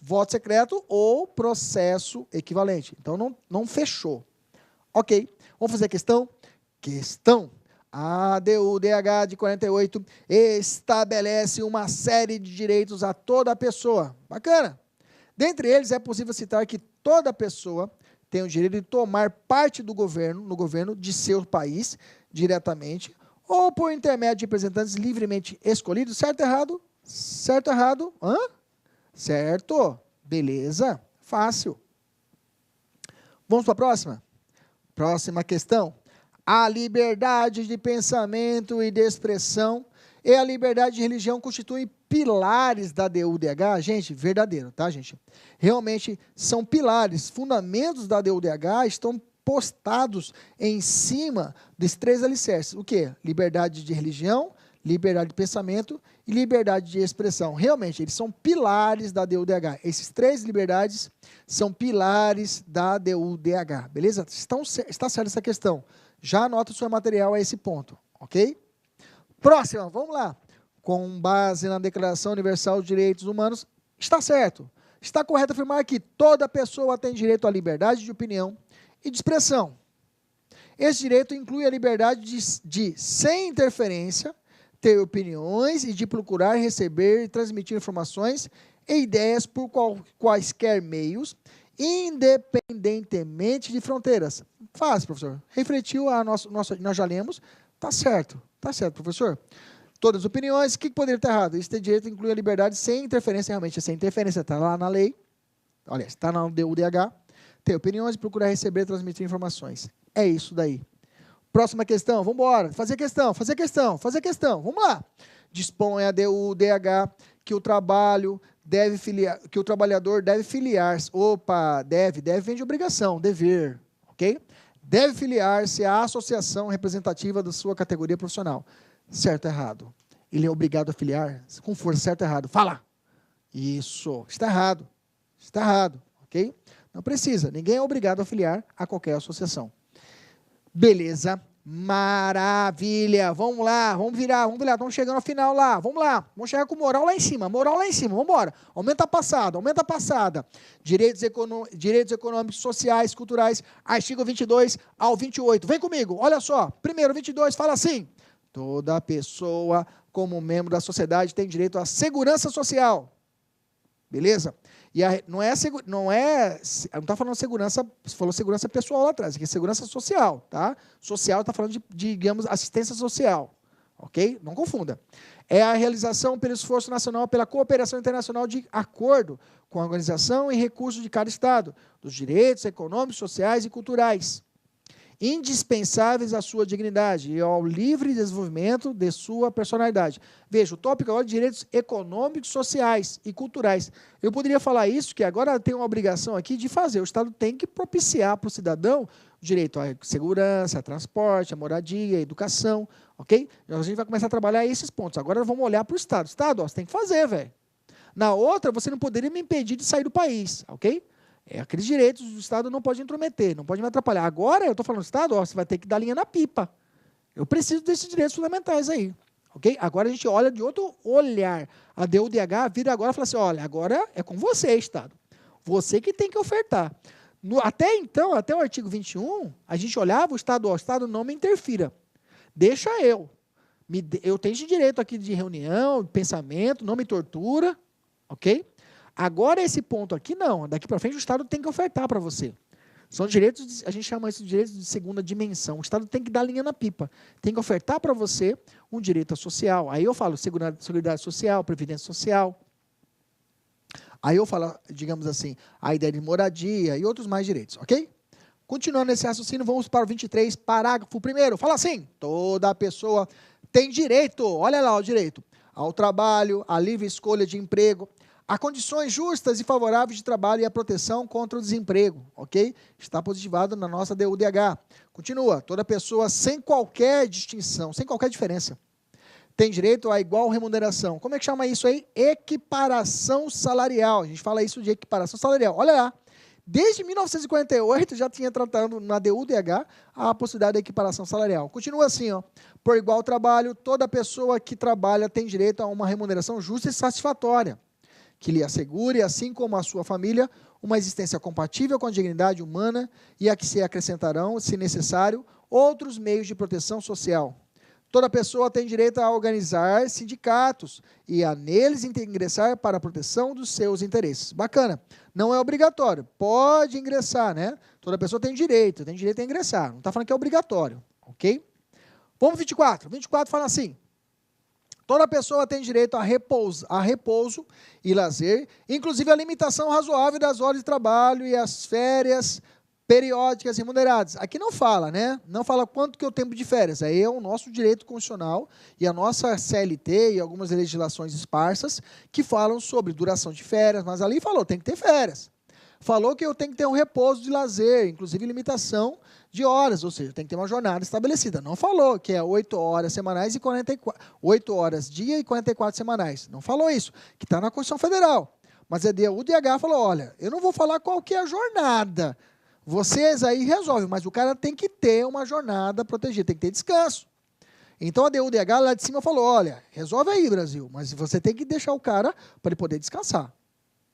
Voto secreto ou processo equivalente. Então, não fechou. Ok. Vamos fazer a questão? Questão. A DUDH de 48 estabelece uma série de direitos a toda pessoa. Bacana. Dentre eles, é possível citar que toda pessoa tem o direito de tomar parte do governo, no governo de seu país, diretamente, ou por intermédio de representantes livremente escolhidos. Certo ou errado? Certo ou errado? Hã? Certo. Beleza. Fácil. Vamos para a próxima? Próxima questão. A liberdade de pensamento e de expressão e a liberdade de religião constituem pilares da DUDH. Gente, verdadeiro, tá, gente? Realmente são pilares, fundamentos da DUDH estão postados em cima desses 3 alicerces. O quê? Liberdade de religião, liberdade de pensamento e liberdade de expressão. Realmente, eles são pilares da DUDH. Esses 3 liberdades são pilares da DUDH, beleza? Está certa essa questão. Já anota o seu material a esse ponto, ok? Próxima, vamos lá. Com base na Declaração Universal dos Direitos Humanos, está certo. Está correto afirmar que toda pessoa tem direito à liberdade de opinião e de expressão. Esse direito inclui a liberdade de sem interferência, ter opiniões e de procurar receber e transmitir informações e ideias por quaisquer meios, independentemente de fronteiras. Fácil, professor. Refletiu nós já lemos. Tá certo, professor. Todas as opiniões, o que poderia estar errado? Esse direito inclui a liberdade sem interferência, realmente, sem interferência, está lá na lei, olha, está na DUDH, ter opiniões, procurar receber e transmitir informações. É isso daí. Próxima questão, vamos embora. Fazer questão, vamos lá. Dispõe a DUDH que o trabalhador deve filiar-se. Opa, deve vem de obrigação, dever, ok? Deve filiar-se à associação representativa da sua categoria profissional. Certo ou errado? Ele é obrigado a filiar? Com força, certo ou errado? Fala! Isso, está errado, ok? Não precisa, ninguém é obrigado a filiar a qualquer associação. Beleza, maravilha, vamos lá, vamos virar, estamos chegando ao final lá, vamos lá, vamos chegar com moral lá em cima, vamos embora, aumenta a passada, direitos econômicos, sociais, culturais, artigo 22 ao 28, vem comigo, olha só, primeiro 22 fala assim, toda pessoa como membro da sociedade tem direito à segurança social, beleza? E não está falando segurança, você falou segurança pessoal lá atrás, aqui é segurança social, tá? Social está falando de, digamos, assistência social, ok? Não confunda. É a realização pelo esforço nacional, pela cooperação internacional de acordo com a organização e recursos de cada Estado, dos direitos econômicos, sociais e culturais, indispensáveis à sua dignidade e ao livre desenvolvimento de sua personalidade. Veja, o tópico agora é de direitos econômicos, sociais e culturais. Eu poderia falar isso, que agora tem uma obrigação aqui de fazer. O Estado tem que propiciar para o cidadão o direito à segurança, a transporte, a moradia, a educação, ok? A gente vai começar a trabalhar esses pontos. Agora vamos olhar para o Estado. Estado, ó, você tem que fazer, velho. Na outra, você não poderia me impedir de sair do país, ok? Aqueles direitos do Estado não pode intrometer, não pode me atrapalhar. Agora, eu estou falando do Estado, ó, você vai ter que dar linha na pipa. Eu preciso desses direitos fundamentais aí. Ok? Agora a gente olha de outro olhar. A DUDH vira agora e fala assim, olha, agora é com você, Estado. Você que tem que ofertar. Até então, até o artigo 21, a gente olhava o Estado, ó, o Estado não me interfira. Deixa eu. Eu tenho esse direito aqui de reunião, de pensamento, não me tortura. Ok? Agora, esse ponto aqui, não. Daqui para frente, o Estado tem que ofertar para você. São direitos, a gente chama isso de direitos de segunda dimensão. O Estado tem que dar linha na pipa. Tem que ofertar para você um direito social. Aí eu falo seguridade social, previdência social. Aí eu falo, digamos assim, a ideia de moradia e outros mais direitos, ok? Continuando esse raciocínio, vamos para o 23, parágrafo 1º. Fala assim, toda pessoa tem direito, olha lá o direito, ao trabalho, à livre escolha de emprego, a condições justas e favoráveis de trabalho e a proteção contra o desemprego, ok? Está positivado na nossa DUDH. Continua, toda pessoa sem qualquer distinção, sem qualquer diferença, tem direito a igual remuneração. Como é que chama isso aí? Equiparação salarial. A gente fala isso de equiparação salarial. Olha lá, desde 1948 já tinha tratado na DUDH a possibilidade da equiparação salarial. Continua assim, ó, por igual trabalho, toda pessoa que trabalha tem direito a uma remuneração justa e satisfatória, que lhe assegure, assim como a sua família, uma existência compatível com a dignidade humana e a que se acrescentarão, se necessário, outros meios de proteção social. Toda pessoa tem direito a organizar sindicatos e a neles ingressar para a proteção dos seus interesses. Bacana. Não é obrigatório. Pode ingressar, né? Toda pessoa tem direito a ingressar. Não está falando que é obrigatório, ok? Vamos 24. 24 fala assim. Toda pessoa tem direito a repouso e lazer, inclusive a limitação razoável das horas de trabalho e as férias periódicas remuneradas. Aqui não fala, né? Não fala quanto que é o tempo de férias. Aí é o nosso direito constitucional e a nossa CLT e algumas legislações esparsas que falam sobre duração de férias, mas ali falou, tem que ter férias. Falou que eu tenho que ter um repouso de lazer, inclusive limitação de horas, ou seja, tem que ter uma jornada estabelecida. Não falou que é 8 horas semanais e 8 horas dia e 44 semanais. Não falou isso, que está na Constituição Federal. Mas a DUDH falou, olha, eu não vou falar qual que é a jornada. Vocês aí resolvem, mas o cara tem que ter uma jornada protegida, tem que ter descanso. Então a DUDH lá de cima falou, olha, resolve aí, Brasil, mas você tem que deixar o cara para ele poder descansar.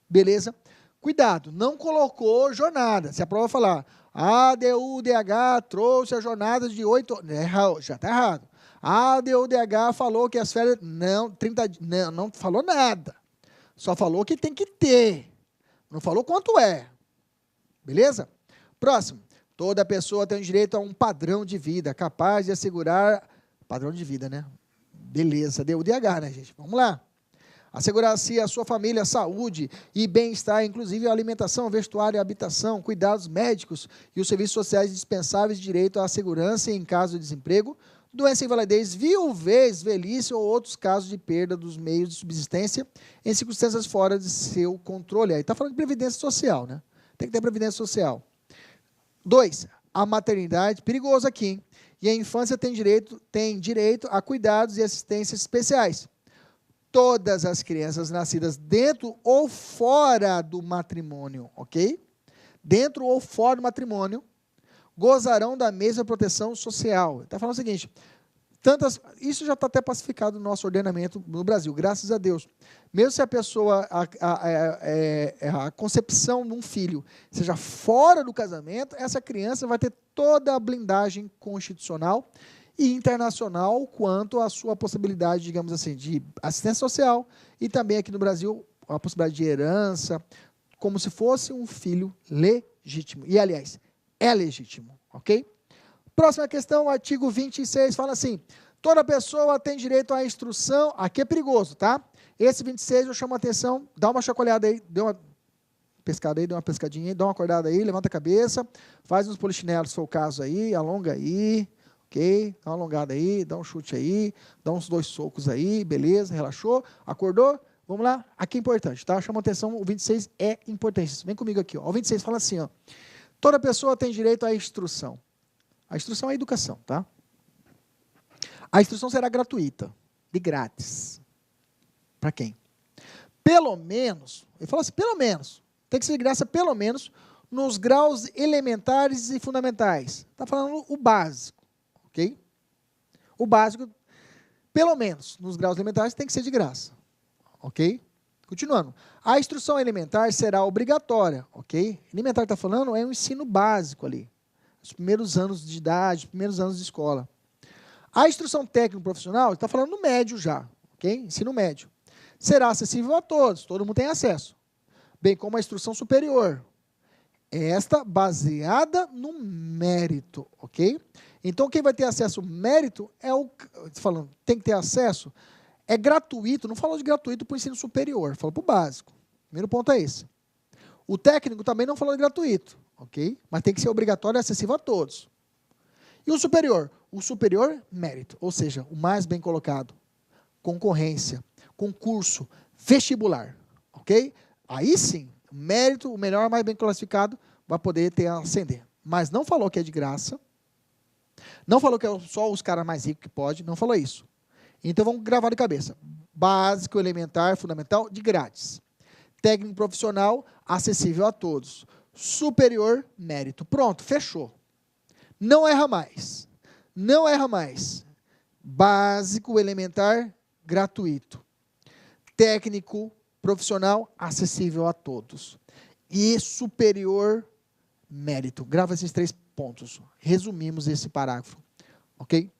Beleza? Cuidado, não colocou jornada. Se a prova falar, a DUDH trouxe a jornada de 8 horas, já está errado. A DUDH falou que as férias, não falou nada. Só falou que tem que ter. Não falou quanto é. Beleza? Próximo. Toda pessoa tem direito a um padrão de vida capaz de assegurar... Padrão de vida, né? Beleza. DUDH, né, gente? Vamos lá. Assegurar-se a sua família, saúde e bem-estar, inclusive a alimentação, vestuário, habitação, cuidados médicos e os serviços sociais dispensáveis, direito à segurança em caso de desemprego, doença, invalidez, viuvez, velhice ou outros casos de perda dos meios de subsistência em circunstâncias fora de seu controle. Aí está falando de previdência social, né? Tem que ter previdência social. 2. A maternidade, perigoso aqui, hein? E a infância tem direito a cuidados e assistências especiais. Todas as crianças nascidas dentro ou fora do matrimônio, ok? Dentro ou fora do matrimônio, gozarão da mesma proteção social. Está falando o seguinte, isso já está até pacificado no nosso ordenamento no Brasil, graças a Deus. Mesmo se a pessoa, a concepção de um filho seja fora do casamento, essa criança vai ter toda a blindagem constitucional e internacional quanto à sua possibilidade, digamos assim, de assistência social e também aqui no Brasil a possibilidade de herança, como se fosse um filho legítimo. E, aliás, é legítimo, ok? Próxima questão, o artigo 26 fala assim, toda pessoa tem direito à instrução, aqui é perigoso, tá? Esse 26 eu chamo a atenção, dá uma chacoalhada aí, dê uma pescada aí, dê uma pescadinha aí, dá uma acordada aí, levanta a cabeça, faz uns polichinelos se for o caso aí, alonga aí, ok? Dá uma alongada aí, dá um chute aí, dá uns 2 socos aí, beleza, relaxou, acordou? Vamos lá? Aqui é importante, tá? Chama atenção, o 26 é importante. Vem comigo aqui, ó. O 26 fala assim, ó. Toda pessoa tem direito à instrução. A instrução é a educação, tá? A instrução será gratuita, de grátis. Para quem? Pelo menos, ele fala assim, pelo menos, tem que ser de graça pelo menos nos graus elementares e fundamentais. Está falando o básico, ok? O básico, pelo menos, nos graus elementares tem que ser de graça, ok? Continuando. A instrução elementar será obrigatória, ok? Elementar está falando é um ensino básico ali. Os primeiros anos de idade, os primeiros anos de escola. A instrução técnico-profissional, está falando no médio já, ok? Ensino médio. Será acessível a todos, todo mundo tem acesso. Bem como a instrução superior. Esta baseada no mérito, ok? Então, quem vai ter acesso ao mérito é o... Falando, tem que ter acesso, é gratuito, não falou de gratuito para o ensino superior, falou para o básico. Primeiro ponto é esse. O técnico também não falou de gratuito, ok? Mas tem que ser obrigatório e acessível a todos. E o superior? O superior, mérito, ou seja, o mais bem colocado. Concorrência, concurso, vestibular, ok? Aí sim, mérito, o melhor, mais bem classificado, vai poder ascender. Mas não falou que é de graça, não falou que é só os caras mais ricos que podem, não falou isso. Então vamos gravar de cabeça. Básico, elementar, fundamental, de grátis. Técnico profissional, acessível a todos. Superior, mérito. Pronto, fechou. Não erra mais. Não erra mais. Básico, elementar, gratuito. Técnico, profissional, acessível a todos. E superior, mérito. Grava esses 3 pontos. Resumimos esse parágrafo. Ok?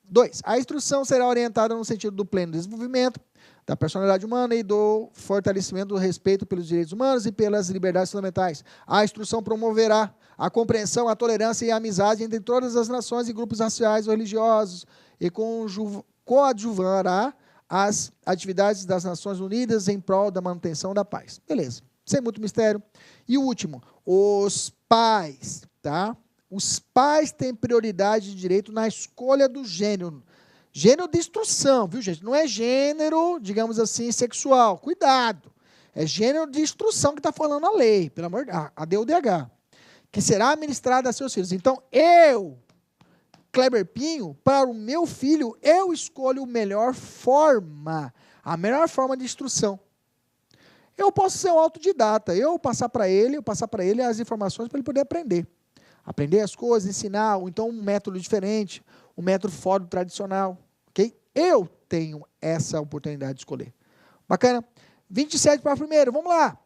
2. A instrução será orientada no sentido do pleno desenvolvimento da personalidade humana e do fortalecimento do respeito pelos direitos humanos e pelas liberdades fundamentais. A instrução promoverá a compreensão, a tolerância e a amizade entre todas as nações e grupos raciais ou religiosos e coadjuvará as atividades das Nações Unidas em prol da manutenção da paz. Beleza, sem muito mistério. E o último, os pais tá? Os pais têm prioridade de direito na escolha do gênero. Gênero de instrução, viu, gente? Não é gênero, digamos assim, sexual. Cuidado. É gênero de instrução que está falando a lei, pelo amor de Deus, a DUDH, que será administrada a seus filhos. Então, eu, Kleber Pinho, para o meu filho, eu escolho a melhor forma de instrução. Eu posso ser um autodidata, eu passar para ele as informações para ele poder aprender. Aprender as coisas, ensinar, ou então um método diferente, um método fora do tradicional, ok? Eu tenho essa oportunidade de escolher. Bacana? 27 para primeiro, vamos lá.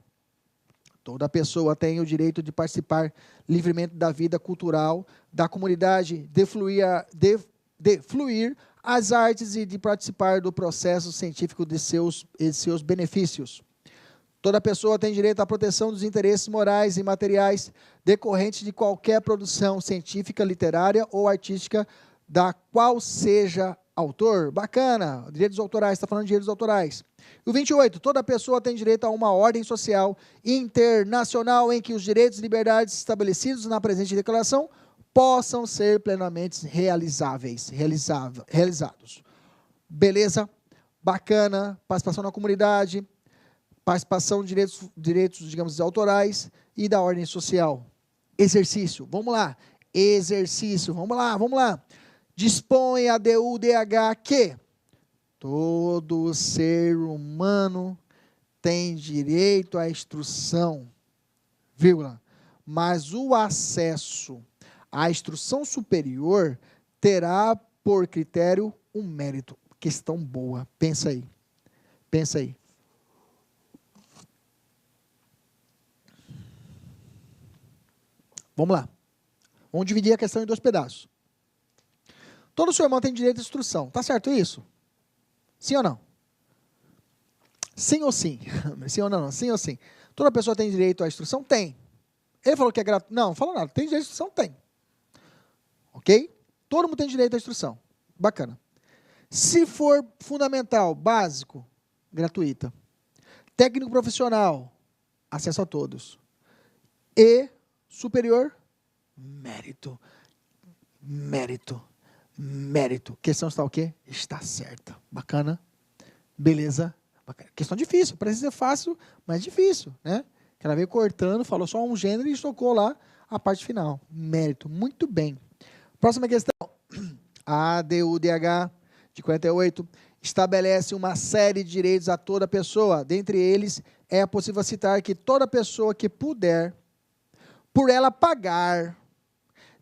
Toda pessoa tem o direito de participar livremente da vida cultural, da comunidade, de fluir as artes e de participar do processo científico de seus benefícios. Toda pessoa tem direito à proteção dos interesses morais e materiais decorrentes de qualquer produção científica, literária ou artística da qual seja autor. Bacana, direitos autorais, está falando de direitos autorais. E o 28, toda pessoa tem direito a uma ordem social internacional em que os direitos e liberdades estabelecidos na presente declaração possam ser plenamente realizados. Beleza? Bacana, participação na comunidade, participação de direitos, digamos, autorais e da ordem social. Exercício, vamos lá. Exercício, vamos lá. Dispõe a DUDH que todo ser humano tem direito à instrução, vírgula, mas o acesso à instrução superior terá por critério um mérito. Questão boa, pensa aí. Vamos lá. Vamos dividir a questão em dois pedaços. Todo ser humano tem direito à instrução. Tá certo isso? Sim ou não? Sim ou sim? Sim ou não? Sim ou sim? Toda pessoa tem direito à instrução? Tem. Ele falou que é gratuito? Não, não falou nada. Tem direito à instrução? Tem. Ok? Todo mundo tem direito à instrução. Bacana. Se for fundamental, básico, gratuita. Técnico profissional, acesso a todos. E superior, mérito. Questão está o quê? Está certa. Bacana. Beleza. Bacana. Questão difícil. Parece ser fácil, mas difícil, né? Que ela veio cortando, falou só um gênero e tocou lá a parte final. Mérito. Muito bem. Próxima questão. A DUDH de 48 estabelece uma série de direitos a toda pessoa. Dentre eles, é possível citar que toda pessoa que puder, por ela pagar,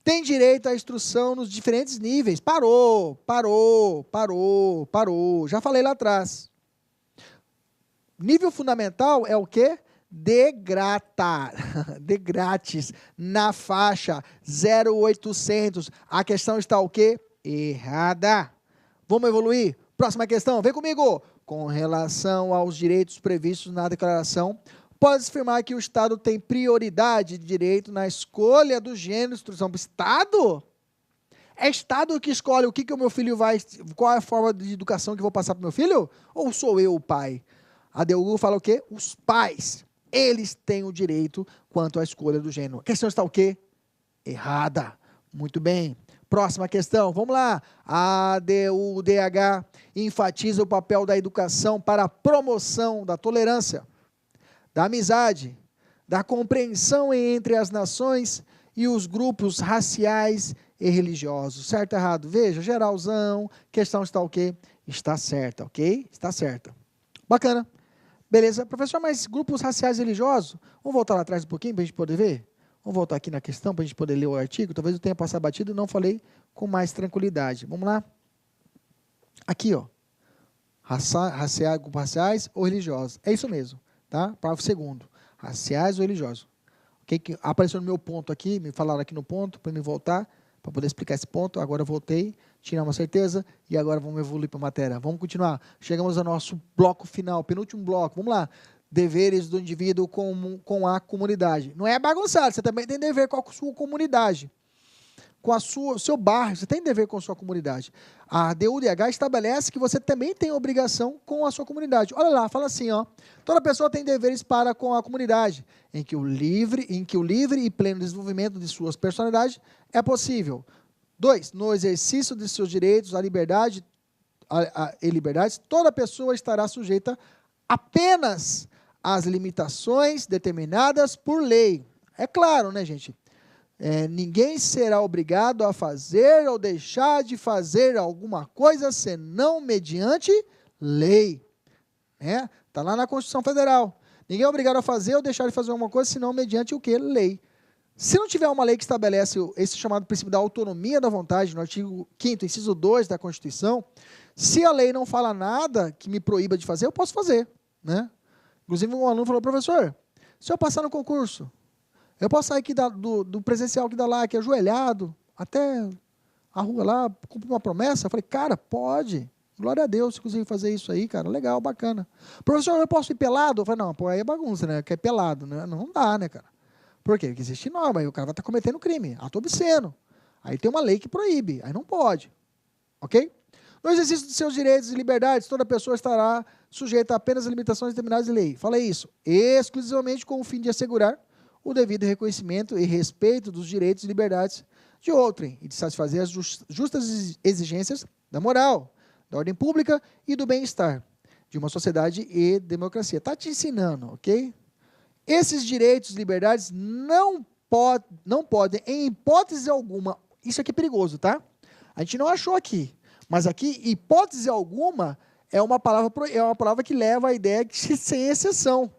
tem direito à instrução nos diferentes níveis. Parou. Já falei lá atrás. Nível fundamental é o quê? De grátis, na faixa 0800. A questão está o quê? Errada. Vamos evoluir? Próxima questão, vem comigo. Com relação aos direitos previstos na declaração, pode-se afirmar que o Estado tem prioridade de direito na escolha do gênero de instrução. Estado? É Estado que escolhe o que o meu filho vai... Qual é a forma de educação que eu vou passar para o meu filho? Ou sou eu o pai? A DU fala o quê? Os pais. Eles têm o direito quanto à escolha do gênero. A questão está o quê? Errada. Muito bem. Próxima questão, vamos lá. A DUDH enfatiza o papel da educação para a promoção da tolerância, da amizade, da compreensão entre as nações e os grupos raciais e religiosos. Certo ou errado? Veja, geralzão, questão está o quê? Está certa, ok? Está certa. Bacana. Beleza. Professor, mas grupos raciais e religiosos? Vamos voltar lá atrás um pouquinho para a gente poder ver? Vamos voltar aqui na questão para a gente poder ler o artigo. Talvez eu tenha passado batido e não falei com mais tranquilidade. Vamos lá? Aqui, ó. Grupos raciais ou religiosos. É isso mesmo. Tá? Parágrafo 2º. Raciais ou religiosos. Okay? Que apareceu no meu ponto aqui, me falaram aqui no ponto, para me voltar, para poder explicar esse ponto. Agora eu voltei, tirar uma certeza, e agora vamos evoluir para a matéria. Vamos continuar. Chegamos ao nosso bloco final, penúltimo bloco. Vamos lá. Deveres do indivíduo com a comunidade. Não é bagunçado, você também tem dever com a sua comunidade. com o seu bairro, você tem dever com a sua comunidade. A DUDH estabelece que você também tem obrigação com a sua comunidade. Olha lá, fala assim, ó, toda pessoa tem deveres para com a comunidade, em que o livre e pleno desenvolvimento de suas personalidades é possível. 2, no exercício de seus direitos à liberdade e liberdades, toda pessoa estará sujeita apenas às limitações determinadas por lei. É claro, né, gente? Ninguém será obrigado a fazer ou deixar de fazer alguma coisa senão mediante lei. Está lá na Constituição Federal. Ninguém é obrigado a fazer ou deixar de fazer alguma coisa senão mediante o quê? Lei. Se não tiver uma lei que estabelece esse chamado princípio da autonomia da vontade, no artigo 5º, inciso 2 da Constituição, se a lei não fala nada que me proíba de fazer, eu posso fazer. Né? Inclusive, um aluno falou, professor, se eu passar no concurso, eu posso sair aqui do presencial que dá lá, aqui ajoelhado, até a rua lá, cumprir uma promessa? Eu falei, cara, pode. Glória a Deus, se conseguir fazer isso aí, cara, legal, bacana. Professor, eu posso ir pelado? Eu falei, não, pô, aí é bagunça, né? Que é pelado, né? Não dá, né, cara? Por quê? Porque existe norma, aí o cara vai estar cometendo crime, ato obsceno. Aí tem uma lei que proíbe, aí não pode. Ok? No exercício de seus direitos e liberdades, toda pessoa estará sujeita apenas a limitações determinadas em lei. Falei isso, exclusivamente com o fim de assegurar o devido reconhecimento e respeito dos direitos e liberdades de outrem e de satisfazer as justas exigências da moral, da ordem pública e do bem-estar de uma sociedade e democracia. Está te ensinando, ok? Esses direitos e liberdades não podem, em hipótese alguma, isso aqui é perigoso, tá? A gente não achou aqui, mas aqui, hipótese alguma, é uma palavra que leva à ideia de sem exceção.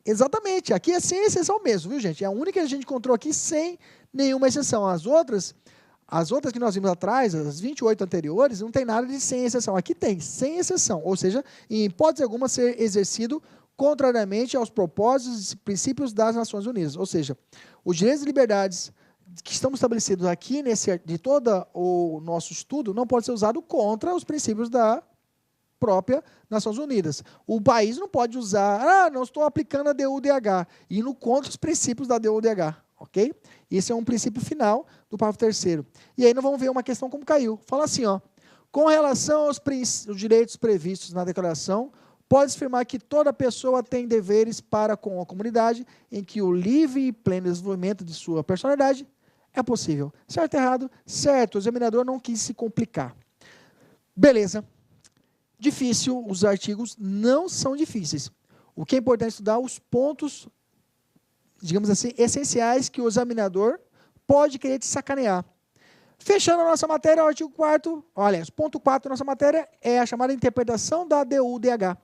Exatamente, aqui é sem exceção mesmo, viu, gente? É a única que a gente encontrou aqui sem nenhuma exceção. As outras que nós vimos atrás, as 28 anteriores, não tem nada de sem exceção. Aqui tem, sem exceção, ou seja, em hipótese alguma ser exercido contrariamente aos propósitos e princípios das Nações Unidas. Ou seja, os direitos e liberdades que estão estabelecidos aqui de todo o nosso estudo não pode ser usado contra os princípios da própria Nações Unidas. O país não pode usar, não estou aplicando a DUDH, indo contra os princípios da DUDH, ok? Esse é um princípio final do parágrafo 3º. E aí nós vamos ver uma questão como caiu. Fala assim, ó, com relação aos direitos previstos na declaração, pode-se afirmar que toda pessoa tem deveres para com a comunidade em que o livre e pleno desenvolvimento de sua personalidade é possível. Certo ou errado? Certo, o examinador não quis se complicar. Beleza. Difícil, os artigos não são difíceis. O que é importante estudar os pontos, digamos assim, essenciais que o examinador pode querer te sacanear. Fechando a nossa matéria, o artigo 4º, olha, o ponto 4 da nossa matéria é a chamada interpretação da DUDH.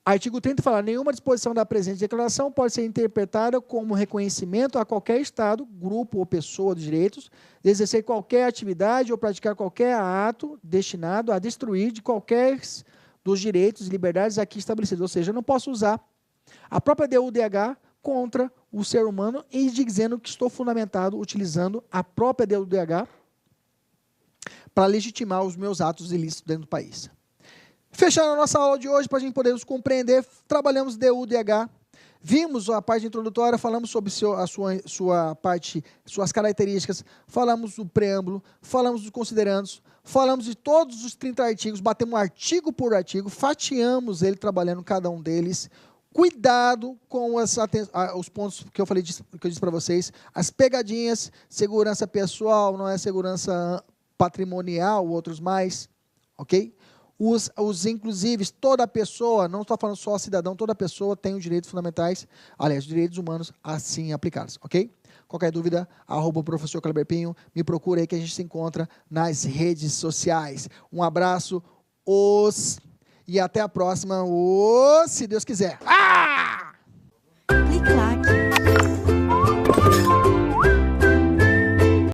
Artigo 30 fala, nenhuma disposição da presente declaração pode ser interpretada como reconhecimento a qualquer Estado, grupo ou pessoa de direitos, de exercer qualquer atividade ou praticar qualquer ato destinado a destruir de qualquer dos direitos e liberdades aqui estabelecidos. Ou seja, eu não posso usar a própria DUDH contra o ser humano e dizendo que estou fundamentado utilizando a própria DUDH para legitimar os meus atos ilícitos dentro do país. Fechando a nossa aula de hoje, para a gente poder nos compreender, trabalhamos DUDH, vimos a parte introdutória, falamos sobre sua parte, suas características, falamos do preâmbulo, falamos dos considerandos, falamos de todos os 30 artigos, batemos artigo por artigo, fatiamos ele trabalhando cada um deles. Cuidado com os pontos que eu falei, que eu disse para vocês, as pegadinhas, segurança pessoal, não é segurança patrimonial, outros mais, ok? Inclusive, toda pessoa, não estou falando só cidadão, toda pessoa tem os direitos fundamentais, aliás, os direitos humanos assim aplicados, ok? Qualquer dúvida, @professor Kleber Pinho, me procura aí que a gente se encontra nas redes sociais. Um abraço, e até a próxima, se Deus quiser. Clique like.